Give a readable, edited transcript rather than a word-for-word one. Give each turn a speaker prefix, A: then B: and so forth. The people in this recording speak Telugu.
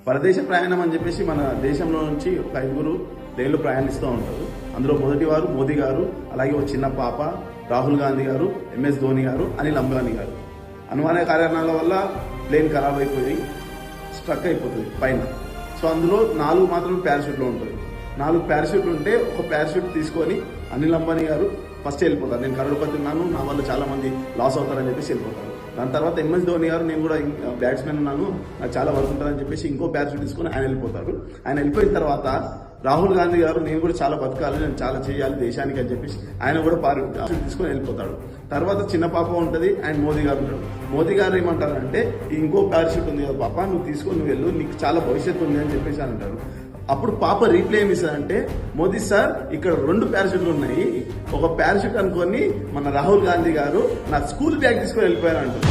A: పరదేశ ప్రయాణం అని చెప్పేసి మన దేశంలో నుంచి ఒక 5 రైళ్లు ప్రయాణిస్తూ ఉంటారు. అందులో మొదటి వారు మోదీ గారు, అలాగే ఒక చిన్న పాప రాహుల్ గాంధీ గారు, ఎంఎస్ ధోని గారు, అనిల్ అంబానీ గారు. అనుమాన కారణాల వల్ల ప్లేన్ ఖరాబ్ అయిపోయి స్ట్రక్ అయిపోతుంది పైన. సో అందులో 4 మాత్రం ప్యారాషూట్లో ఉంటుంది. 4 ప్యారాషూట్లు ఉంటే ఒక ప్యారాషూట్ తీసుకొని అనిల్ అంబానీ గారు ఫస్ట్ వెళ్ళిపోతారు. నేను కరోడ్పతి ఉన్నాను, నా వల్ల చాలా మంది లాస్ అవుతారని చెప్పేసి వెళ్ళిపోతారు. దాని తర్వాత ఎంఎస్ ధోని గారు, నేను కూడా బ్యాట్స్మెన్ ఉన్నాను, నాకు చాలా వర్క్ ఉంటుందని చెప్పేసి ఇంకో ప్యారాషూట్ తీసుకొని ఆయన వెళ్ళిపోతారు. ఆయన వెళ్ళిపోయిన తర్వాత రాహుల్ గాంధీ గారు, నేను కూడా చాలా బతకాలి, నేను చాలా చేయాలి దేశానికి అని చెప్పేసి ఆయన కూడా ప్యారాషూట్ తీసుకొని వెళ్ళిపోతాడు. తర్వాత చిన్న పాప ఉంటుంది అండ్ మోదీ గారు ఉంటాడు. మోదీ గారు ఏమంటారంటే, ఇంకో ప్యారాషూట్ ఉంది కదా పాప, నువ్వు తీసుకొని నువ్వు వెళ్ళు, నీకు చాలా భవిష్యత్తు ఉంది అని చెప్పేసి అని అంటారు. అప్పుడు పాప రీప్లై ఏమి ఇస్తారంటే, మోదీ సార్ ఇక్కడ 2 ప్యారాషూట్లు ఉన్నాయి, ఒక ప్యారాషూట్ అనుకొని మన రాహుల్ గాంధీ గారు నా స్కూల్ బ్యాగ్ తీసుకొని వెళ్ళిపోయారు అంటారు.